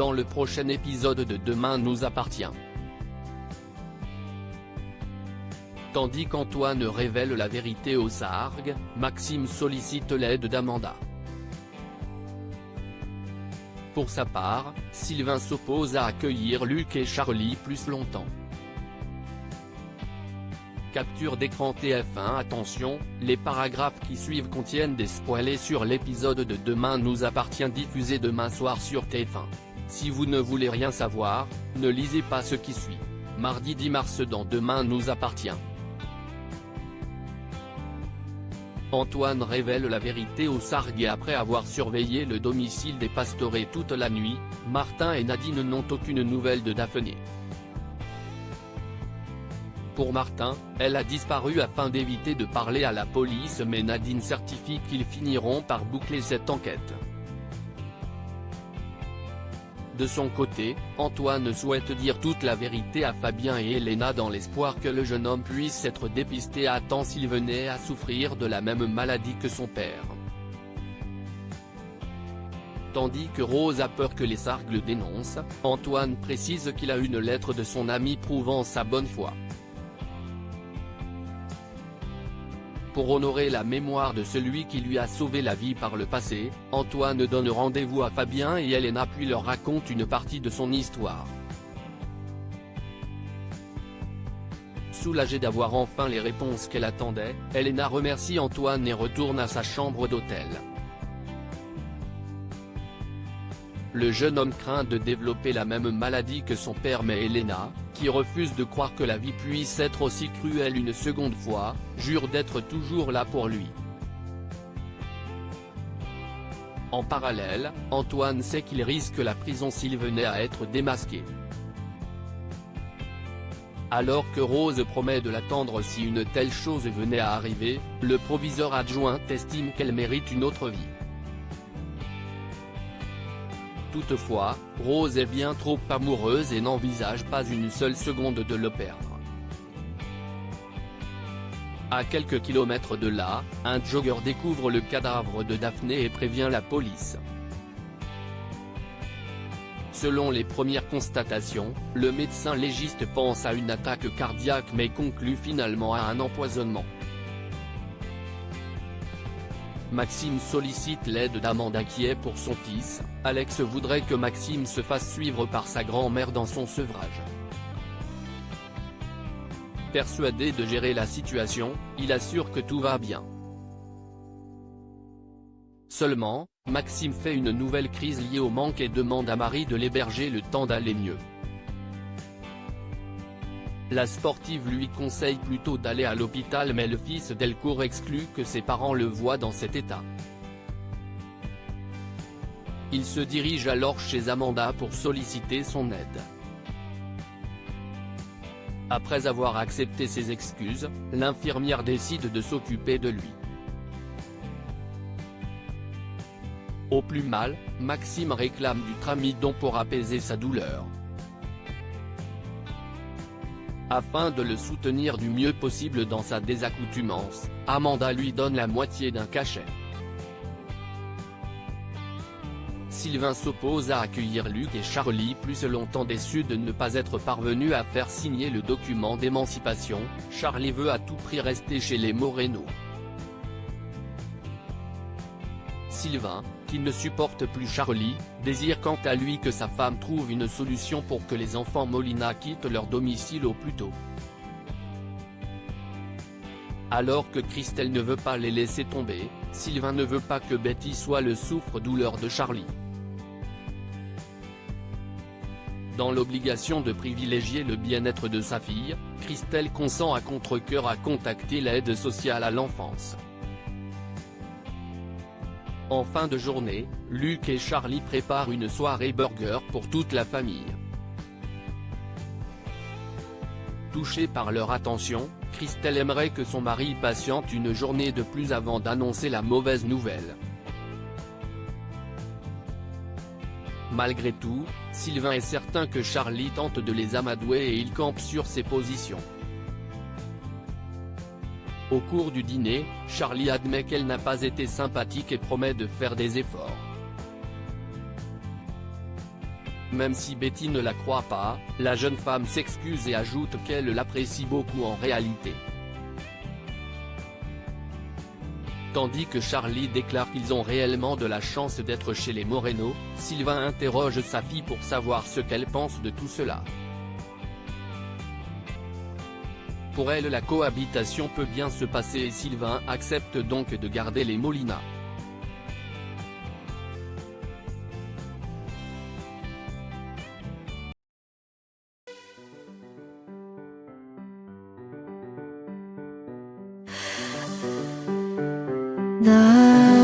dans le prochain épisode de Demain nous appartient. Tandis qu'Antoine révèle la vérité aux Sargues, Maxime sollicite l'aide d'Amanda. Pour sa part, Sylvain s'oppose à accueillir Luc et Charlie plus longtemps. Capture d'écran TF1. Attention, les paragraphes qui suivent contiennent des spoilers sur l'épisode de Demain nous appartient diffusé demain soir sur TF1. Si vous ne voulez rien savoir, ne lisez pas ce qui suit. Mardi 10 mars dans Demain nous appartient. Antoine révèle la vérité aux Sargues et après avoir surveillé le domicile des Pastorets toute la nuit, Martin et Nadine n'ont aucune nouvelle de Daphné. Pour Martin, elle a disparu afin d'éviter de parler à la police, mais Nadine certifie qu'ils finiront par boucler cette enquête. De son côté, Antoine souhaite dire toute la vérité à Fabien et Elena dans l'espoir que le jeune homme puisse être dépisté à temps s'il venait à souffrir de la même maladie que son père. Tandis que Rose a peur que les Sargues le dénoncent, Antoine précise qu'il a une lettre de son ami prouvant sa bonne foi. Pour honorer la mémoire de celui qui lui a sauvé la vie par le passé, Antoine donne rendez-vous à Fabien et Elena puis leur raconte une partie de son histoire. Soulagée d'avoir enfin les réponses qu'elle attendait, Elena remercie Antoine et retourne à sa chambre d'hôtel. Le jeune homme craint de développer la même maladie que son père, mais Elena, qui refuse de croire que la vie puisse être aussi cruelle une seconde fois, jure d'être toujours là pour lui. En parallèle, Antoine sait qu'il risque la prison s'il venait à être démasqué. Alors que Rose promet de l'attendre si une telle chose venait à arriver, le proviseur adjoint estime qu'elle mérite une autre vie. Toutefois, Rose est bien trop amoureuse et n'envisage pas une seule seconde de le perdre. À quelques kilomètres de là, un jogger découvre le cadavre de Daphné et prévient la police. Selon les premières constatations, le médecin légiste pense à une attaque cardiaque mais conclut finalement à un empoisonnement. Maxime sollicite l'aide d'Amanda qui est pour son fils. Alex voudrait que Maxime se fasse suivre par sa grand-mère dans son sevrage. Persuadé de gérer la situation, il assure que tout va bien. Seulement, Maxime fait une nouvelle crise liée au manque et demande à Marie de l'héberger le temps d'aller mieux. La sportive lui conseille plutôt d'aller à l'hôpital, mais le fils Delcourt exclut que ses parents le voient dans cet état. Il se dirige alors chez Amanda pour solliciter son aide. Après avoir accepté ses excuses, l'infirmière décide de s'occuper de lui. Au plus mal, Maxime réclame du Tramidon pour apaiser sa douleur. Afin de le soutenir du mieux possible dans sa désaccoutumance, Amanda lui donne la moitié d'un cachet. Sylvain s'oppose à accueillir Luc et Charlie plus longtemps. Déçu de ne pas être parvenu à faire signer le document d'émancipation, Charlie veut à tout prix rester chez les Moreno. Sylvain, qui ne supporte plus Charlie, désire quant à lui que sa femme trouve une solution pour que les enfants Molina quittent leur domicile au plus tôt. Alors que Christelle ne veut pas les laisser tomber, Sylvain ne veut pas que Betty soit le souffre-douleur de Charlie. Dans l'obligation de privilégier le bien-être de sa fille, Christelle consent à contre-cœur à contacter l'aide sociale à l'enfance. En fin de journée, Luc et Charlie préparent une soirée burger pour toute la famille. Touchée par leur attention, Christelle aimerait que son mari patiente une journée de plus avant d'annoncer la mauvaise nouvelle. Malgré tout, Sylvain est certain que Charlie tente de les amadouer et il campe sur ses positions. Au cours du dîner, Charlie admet qu'elle n'a pas été sympathique et promet de faire des efforts. Même si Betty ne la croit pas, la jeune femme s'excuse et ajoute qu'elle l'apprécie beaucoup en réalité. Tandis que Charlie déclare qu'ils ont réellement de la chance d'être chez les Moreno, Sylvain interroge sa fille pour savoir ce qu'elle pense de tout cela. Pour elle, la cohabitation peut bien se passer et Sylvain accepte donc de garder les Molina. 나